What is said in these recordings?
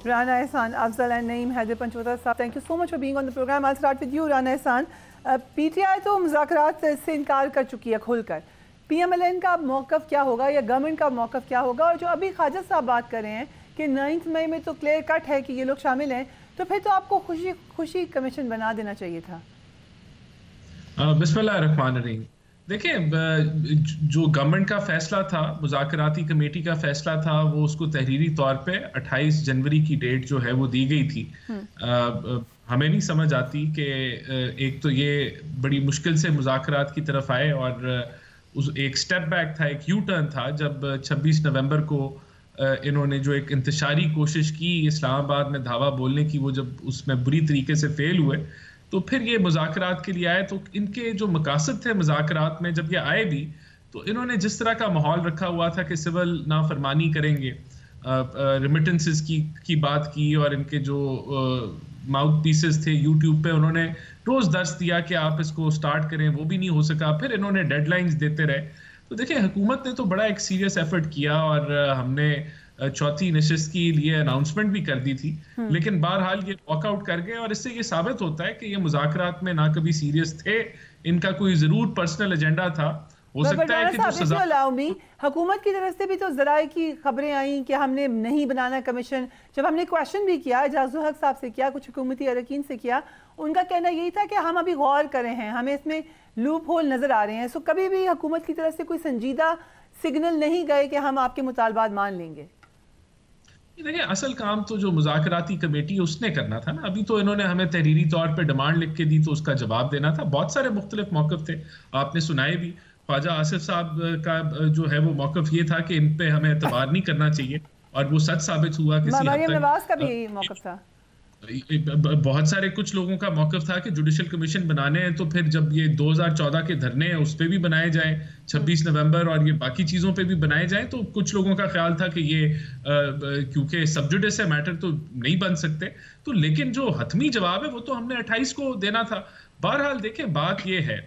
Rana Ehsan, Afzal and Naeem Haider Panchota साहब, thank you so much for being on the program. I'll start with you, Rana Ehsan. PTI तो मुज़ाकरात से इनकार कर चुकी है खुलकर. PMLN का मौक़िफ़ क्या होगा या गवर्नमेंट का मौक़िफ़ क्या होगा? और जो अभी ख्वाजा साहब बात कर रहे हैं कि 9 मई में तो क्लियर कट है कि ये लोग शामिल हैं, तो फिर तो आपको खुशी कमीशन बना देना चाहिए था. बिस्मिल्लाहिर्रहमानिर्रहीम. देखिए, जो गवर्नमेंट का फैसला था, मुज़ाकराती कमेटी का फैसला था, वो उसको तहरीरी तौर पे 28 जनवरी की डेट जो है वो दी गई थी. हमें नहीं समझ आती कि एक तो ये बड़ी मुश्किल से मुज़ाकरात की तरफ आए और उस एक स्टेप बैक था, एक यू टर्न था जब 26 नवंबर को इन्होंने जो एक इंतशारी कोशिश की इस्लामाबाद में धावा बोलने की, वो जब उसमें बुरी तरीके से फेल हुए तो फिर ये मुज़ाकरात के लिए आए. तो इनके जो मकासद थे मुज़ाकरात में, जब ये आए भी तो इन्होंने जिस तरह का माहौल रखा हुआ था कि सिविल नाफरमानी करेंगे, रिमिटेंसेस की बात की, और इनके जो माउथ पीसेस थे यूट्यूब पे उन्होंने रोज़ दर्ज दिया कि आप इसको स्टार्ट करें, वो भी नहीं हो सका. फिर इन्होंने डेडलाइंस देते रहे. तो देखिए, हुकूमत ने तो बड़ा एक सीरियस एफर्ट किया और हमने चौथी नशिस्त के लिए अनाउंसमेंट भी कर दी थी, लेकिन बहरहाल ये वॉकआउट कर गए. और इससे ये साबित होता है कि ये मुज़ाकरात में ना कभी सीरियस थे, इनका कोई जरूर पर्सनल एजेंडा था. हो सकता है कि जो सजा हुकूमत की तरफ से भी तो ज़राए की खबरें आई कि हमने नहीं बनाना कमीशन. जब हमने क्वेश्चन भी किया, एजाजुल हक साहब से किया, कुछ हुकूमती अरकान से किया, उनका कहना यही था कि हम अभी गौर कर रहे हैं, हमें इसमें लूप होल नज़र आ रहे हैं. सो कभी भी हुकूमत की तरफ से कोई संजीदा सिग्नल नहीं गए कि हम आपके मुतालबात मान लेंगे. देखिए, असल काम तो जो मुज़ाकराती कमेटी उसने करना था ना. अभी तो इन्होंने हमें तहरीरी तौर पे डिमांड लिख के दी तो उसका जवाब देना था. बहुत सारे मुख्तलिफ मौक़िफ़ थे, आपने सुनाए भी. ख्वाजा आसिफ साहब का जो है वो मौक़िफ़ ये था कि इन पे हमें एतबार नहीं करना चाहिए, और वो सच साबित हुआ किसी हद तक. नवाज का भी मौक़िफ़ था. बहुत सारे कुछ लोगों का मौक़िफ़ था कि जुडिशल कमीशन बनाने हैं तो फिर जब ये 2014 के धरने हैं उस पे भी बनाए जाएं, 26 नवंबर और ये बाकी चीज़ों पे भी बनाए जाएं. तो कुछ लोगों का ख्याल था कि ये क्योंकि सब जुडिस है, मैटर तो नहीं बन सकते. तो लेकिन जो हतमी जवाब है वो तो हमने 28 को देना था. बहरहाल देखें, बात ये है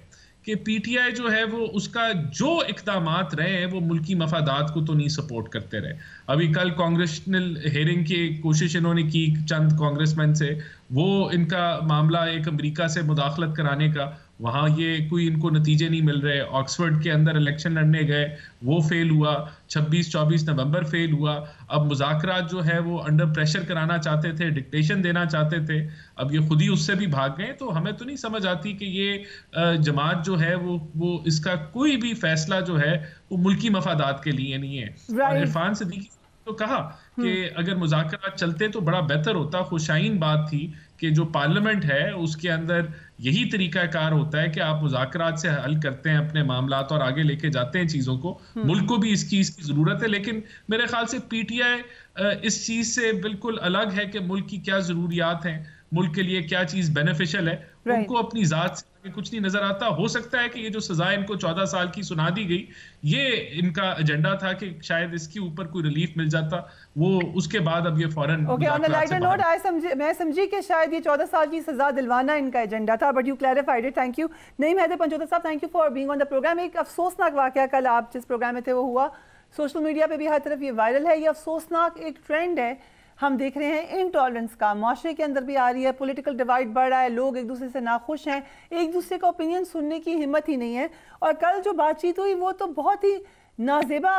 कि पीटीआई जो है वो उसका जो इक़दामात रहे हैं वो मुल्की मफादात को तो नहीं सपोर्ट करते रहे. अभी कल कांग्रेशनल हेयरिंग की कोशिश इन्होंने की चंद कांग्रेसमैन से, वो इनका मामला एक अमेरिका से मुदाखलत कराने का, वहाँ ये कोई इनको नतीजे नहीं मिल रहे. ऑक्सफोर्ड के अंदर इलेक्शन लड़ने गए, वो फेल हुआ. 26-24 नवंबर फेल हुआ. अब मुज़ाकरात जो है वो अंडर प्रेशर कराना चाहते थे, डिक्टेशन देना चाहते थे. अब ये खुद ही उससे भी भाग गए. तो हमें तो नहीं समझ आती कि ये जमात जो है वो इसका कोई भी फैसला जो है वो मुल्की मफादात के लिए नहीं है. और इरफान सिद्दीकी तो कहा कि अगर मुज़ाकरात चलते तो बड़ा बेहतर होता. खुशाइन बात थी कि जो पार्लियामेंट है उसके अंदर यही तरीकाकार होता है कि आप मुज़ाकरात से हल करते हैं अपने मामलात और आगे लेके जाते हैं चीज़ों को. मुल्क को भी इसकी ज़रूरत है, लेकिन मेरे ख्याल से पीटीआई इस चीज़ से बिल्कुल अलग है कि मुल्क की क्या ज़रूरियात हैं, मुल्क के लिए क्या चीज़ बेनिफिशियल है. उनको अपनी ज़ात से कुछ नहीं नजर आता. हो सकता है कि ये जो सजा इनको 14 साल की सुना दी गई, ये इनका एजेंडा था कि शायद इसके ऊपर कोई रिलीफ मिल जाता, वो उसके बाद अब ये फौरन. Okay, on the lighter note मैं समझी कि शायद ये 14 साल की सजा दिलवाना इनका एजेंडा था, but you clarified it. Thank you. Naeem Haider Panchota साहब, thank you for being on the programme. एक अफसोसनाक वाकया कल आप जिस प्रोग्राम में थे वो हुआ, सोशल मीडिया पे भी हर तरफ ये वायरल है. ये अफसोसनाक एक ट्रेंड है, हम देख रहे हैं इनटॉलरेंस का, माशरे के अंदर भी आ रही है. पॉलिटिकल डिवाइड बढ़ रहा है, लोग एक दूसरे से नाखुश हैं, एक दूसरे का ओपिनियन सुनने की हिम्मत ही नहीं है. और कल जो बातचीत हुई वो तो बहुत ही नाजेबा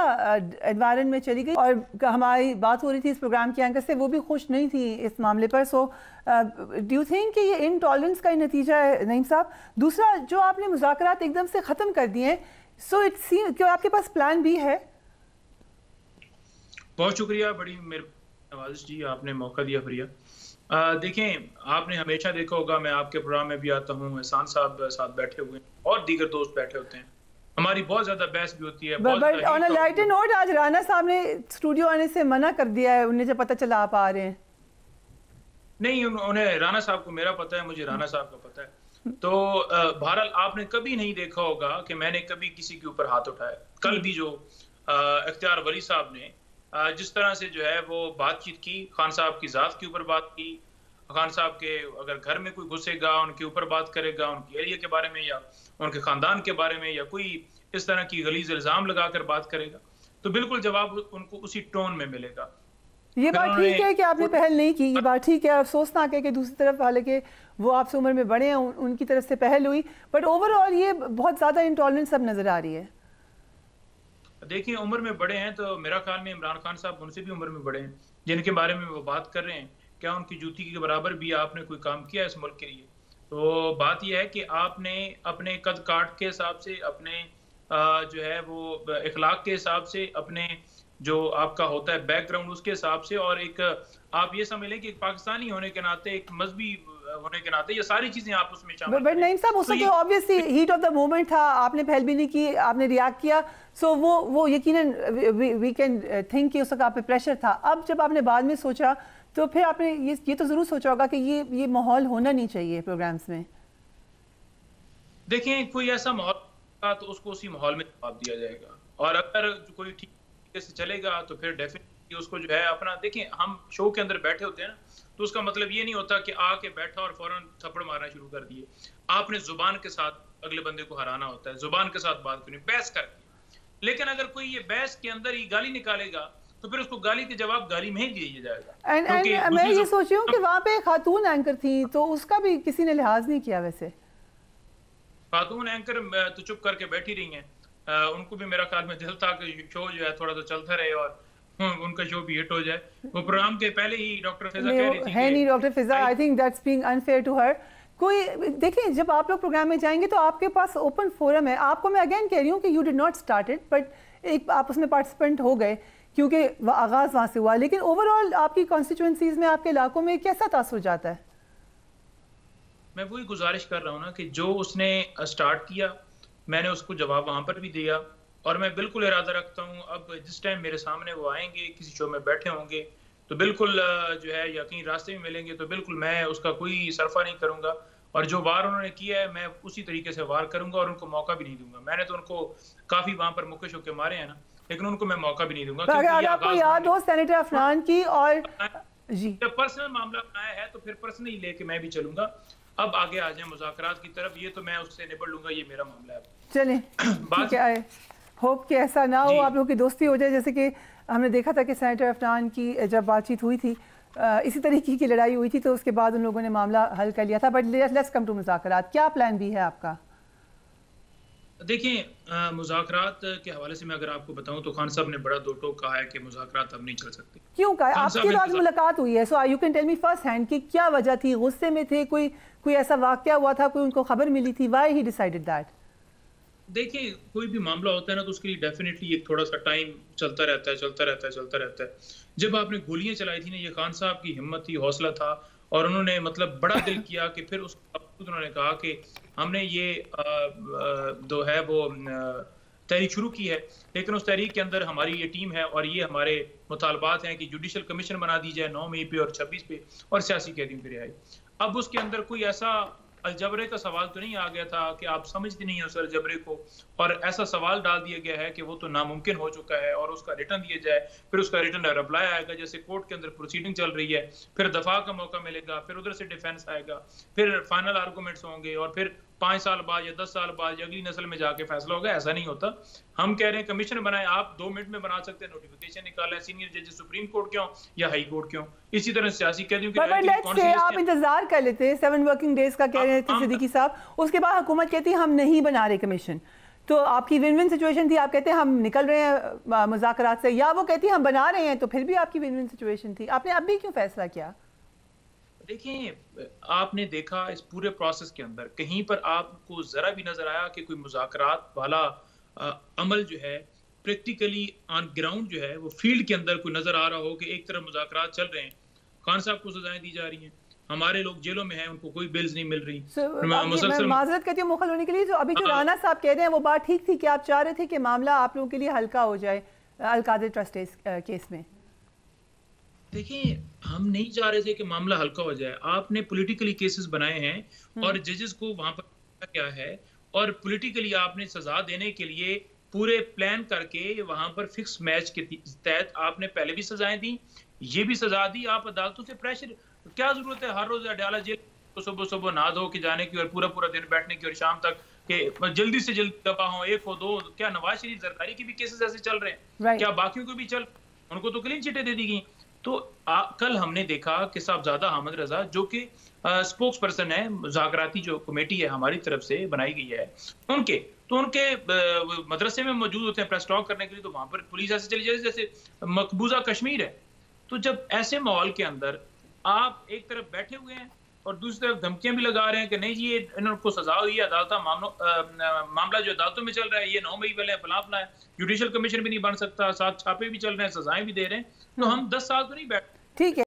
एनवायरनमेंट में चली गई, और हमारी बात हो रही थी इस प्रोग्राम की एंकर से, वो भी खुश नहीं थी इस मामले पर. सो डू यू थिंक कि ये इनटॉलरेंस का ही नतीजा है नईम साहब? दूसरा, जो आपने मुज़ाकरात एकदम से ख़त्म कर दिए हैं, सो इट सीम कि आपके पास प्लान भी है? बहुत शुक्रिया, बड़ी नवाज़िश जी, आपने मौका दिया. प्रिया, देखें, आपने हमेशा देखा होगा, मैं आपके प्रोग्राम में भी आता हूँ, एहसान साहब साथ बैठे हुए हैं और दीगर दोस्त बैठे होते हैं, हमारी बहुत ज्यादा बहस भी होती है. But on a lighter note, आज राना साहब ने स्टूडियो आने से मना कर दिया है, उन्हें जब पता चला आप आ रहे हैं. नहीं, उन्हें राना साहब को मेरा पता है, मुझे राना साहब का पता है. तो बहरहाल आपने कभी नहीं देखा होगा कि मैंने कभी किसी के ऊपर हाथ उठाया. कल भी जो इख्तियार वली साहब ने जिस तरह से जो है वो बातचीत की, खान साहब की ज़ात के ऊपर बात की, खान साहब के अगर घर में कोई घुसेगा उनके ऊपर बात करेगा, उनके एरिया के बारे में या उनके ख़ानदान के बारे में, या कोई इस तरह की गलीज़ इल्ज़ाम लगाकर बात करेगा, तो बिल्कुल जवाब उनको उसी टोन में मिलेगा. ये बात ठीक है कि आपने पहल नहीं की, ये बात ठीक है, अफसोसनाक है कि दूसरी तरफ हालांकि वो आपसे उम्र में बड़े हैं, उनकी तरफ से पहल हुई, बट ओवरऑल ये बहुत ज़्यादा इंटॉलरेंस सब नज़र आ रही है। देखिए उम्र में बड़े हैं तो मेरा ख्याल में इमरान खान साहब उनसे भी उम्र में बड़े हैं, जिनके बारे में वो बात कर रहे हैं, क्या उनकी जूती के बराबर भी आपने कोई काम किया इस मुल्क के लिए? तो बात यह है कि आपने अपने कद काट के हिसाब से, अपने जो है वो इखलाक के हिसाब से, अपने जो आपका होता है बैकग्राउंड उसके हिसाब से, और एक आप ये समझ लें कि पाकिस्तानी होने के नाते, एक मजहबी होने के नाते, ये सारी चीजें आप उसमें शामिल बट नईम साहब उसमें तो obviously heat of the moment था, आपने पहल भी नहीं की, आपने रिएक्ट किया, सो वो यकीनन वी कैन थिंक कि उस वक्त आप पे प्रेशर था। अब जब आपने बाद में सोचा तो फिर आपने ये तो जरूर सोचा होगा कि ये माहौल होना नहीं चाहिए प्रोग्राम्स में। देखें कोई ऐसा माहौल तो उसको उसी माहौल में जवाब दिया जाएगा, और अगर कोई ठीक तरीके से चलेगा तो फिर डेफिनेटली उसको जो है अपना, देखें हम शो के अंदर बैठे होते हैं ना, तो उसका मतलब ये नहीं होता कि आके बैठा और फौरन थप्पड़ मारना शुरू कर दिए। आपने जुबान के साथ अगले बंदे को हराना होता है, जुबान के साथ बात करनी, बहस करके। लेकिन अगर कोई ये बहस के अंदर ही गाली निकालेगा तो फिर उसको गाली के जवाब गाली में ही दिया जाएगा। मैं ये सोच रही हूँ कि वहाँ पे खातून एंकर थी तो उसका भी किसी ने लिहाज नहीं किया। वैसे खातून एंकर तो चुप करके बैठी रही हैं, उनको भी मेरा ख्याल में दिल था कि शो जो है थोड़ा तो चलता रहे और उनका शो भी हिट हो जाए। वो प्रोग्राम के पहले ही डॉक्टर फिजा कह रही थी है नहीं doctor Fiza, I think that's being unfair to her. कोई देखिए जब आप लोग प्रोग्राम में जाएंगे तो आपके पास ओपन फोरम है। आपको मैं अगेन कह रही हूँ कि you did not start it, but एक आप उसमें पार्टिसिपेंट हो गए क्योंकि आगाज़ वहाँ से हुआ, लेकिन ओवरऑल आपकी कॉन्स्टिट्यूंसीज में, आपके इलाकों में कैसा तासुर जाता है? मैं वही गुजारिश कर रहा हूँ ना कि जो उसने स्टार्ट किया मैंने उसको जवाब वहाँ पर भी दिया, और मैं बिल्कुल इरादा रखता हूँ अब जिस टाइम मेरे सामने वो आएंगे, किसी शो में बैठे होंगे तो बिल्कुल जो है या कहीं रास्ते में मिलेंगे तो बिल्कुल मैं उसका कोई सरफा नहीं करूँगा, और जो वार उन्होंने किया है मैं उसी तरीके से वार करूँगा और उनको मौका भी नहीं दूंगा। मैंने तो उनको काफ़ी वहाँ पर मुक्के शुक्के मारे हैं ना, लेकिन उनको मैं मौका भी नहीं दूंगा। अगर आपको याद हो सेनेटर अफनान की, और जी जब पर्सनल मामला बनाया है तो फिर पर्सनली लेके मैं भी चलूंगा। अब आगे आ जाए मुज़ाकरात की तरफ, ये तो मैं उससे निपट लूंगा, ये मेरा मामला है। चलें ठीक है, होप कि ऐसा ना हो, आप लोगों की दोस्ती हो जाए। जैसे कि हमने देखा था कि सेनेटर अफनान की जब बातचीत हुई थी, इसी तरीके की लड़ाई हुई थी, तो उसके बाद उन लोगों ने मामला हल कर लिया था। बट लेट्स कम टू मुज़ाकरात, क्या प्लान भी है आपका? देखिए मुज़ाकरात के हवाले से मैं अगर आपको बताऊं तो खान साहब ने बड़ा दो टोक कहा है कि मुज़ाकरात अब नहीं चल सकते। क्यों कहा? आपके साथ मुलाकात हुई है, so you can tell me first hand कि क्या वजह थी? गुस्से में थे? कोई ऐसा वाकया हुआ था? कोई उनको खबर मिली थी? Why he decided that? देखिए कोई भी मामला होता है ना तो उसके लिए डेफिनेटली एक थोड़ा सा टाइम चलता रहता है। जब आपने गोलियां चलाई थी ना, ये खान साहब की हिम्मत थी, हौसला था, और उन्होंने मतलब बड़ा दिल किया कि फिर उस उन्होंने कहा कि हमने ये जो है वो तहरीक शुरू की है, लेकिन उस तहरीक के अंदर हमारी ये टीम है और ये हमारे मुतालबात हैं कि जुडिशल कमीशन बना दी जाए 9 मई पे और 26 पे, और सियासी कैदियों की रिहाई। अब उसके अंदर कोई ऐसा अलजबरे का सवाल तो नहीं आ गया था कि आप समझते नहीं हैं उस अलजबरे को, और ऐसा सवाल डाल दिया गया है कि वो तो नामुमकिन हो चुका है और उसका रिटर्न दिया जाए, फिर उसका रिटर्न रिप्लाई आएगा, जैसे कोर्ट के अंदर प्रोसीडिंग चल रही है, फिर दफा का मौका मिलेगा, फिर उधर से डिफेंस आएगा, फिर फाइनल आर्गूमेंट्स होंगे, और फिर 5 साल बाद या 10 साल बाद या अगली नस्ल में जाके फैसला होगा। ऐसा नहीं होता। हम कह रहे हैं कमीशन बनाए, आप 2 मिनट में बना सकते हैं, नोटिफिकेशन निकालें, सीनियर जजेस सुप्रीम कोर्ट क्यों या हाई कोर्ट क्यों, इसी तरह सियासी कैदियों की आप इंतजार कर लेते हैं 7 वर्किंग डेज का, कह रहे थे सिद्दीकी साहब, उसके बाद हुकूमत कहती है हम नहीं बना रहे कमीशन, तो आपकी विन विन सिचुएशन थी। आप कहते हैं हम निकल रहे हैं मुज़ाकरात से, या वो कहती है हम बना रहे हैं, तो फिर भी आपकी विन विन सिचुएशन थी। आपने अब भी क्यों फैसला किया? देखिए आपने देखा इस पूरे प्रोसेस के अंदर कहीं पर आपको जरा भी नजर आया कि कोई मुज़ाकरात वाला अमल जो है प्रैक्टिकली ऑन ग्राउंड जो है वो फील्ड के अंदर कोई नजर आ रहा हो कि एक तरफ मुज़ाकरात चल रहे हैं, खान साहब को सजाएं दी जा रही हैं, हमारे लोग जेलों में हैं, उनको कोई बिल्स नहीं मिल रही। मैं माजरत करती हूँ मुखल होने के लिए, जो अभी जो राना साहब कह रहे हैं वो बात ठीक थी कि आप चाह रहे थे कि मामला आप लोगों के लिए हल्का हो जाए अल-कादिर ट्रस्ट केस में। देखिए हम नहीं चाह रहे थे कि मामला हल्का हो जाए, आपने पॉलिटिकली केसेस बनाए हैं और जजेस को वहां पर क्या है, और पॉलिटिकली आपने सजा देने के लिए पूरे प्लान करके वहां पर फिक्स मैच के तहत आपने पहले भी सजाएं दी, ये भी सजा दी। आप अदालतों से प्रेशर, क्या जरूरत है हर रोज अडयाला जेल तो सुबह नहा धो के जाने की और पूरा दिन बैठने की और शाम तक के जल्दी से जल्दी दफा हो, 1 हो 2। क्या नवाज शरीफ जरदारी के भी केसेस ऐसे चल रहे हैं? क्या बाकियों को भी चल, उनको तो क्लीन चिटें दे दी गई। तो कल हमने देखा कि साहबजादा अहमद रजा जो कि स्पोक्स पर्सन है, मुज़ाकराती जो कमेटी है हमारी तरफ से बनाई गई है, उनके मदरसे में मौजूद होते हैं प्रेस टॉक करने के लिए, तो वहां पर पुलिस ऐसे चली जाती जैसे मकबूजा कश्मीर है। तो जब ऐसे माहौल के अंदर आप एक तरफ बैठे हुए हैं और दूसरी तरफ धमकियां भी लगा रहे हैं कि नहीं जी ये इनको सजा हुई है, मामला जो अदालतों में चल रहा है, ये 9 मई वाले फला फला है, जुडिशल कमीशन भी नहीं बन सकता, साथ छापे भी चल रहे हैं, सजाएं भी दे रहे हैं, तो हम 10 साल तो नहीं बैठ। ठीक है।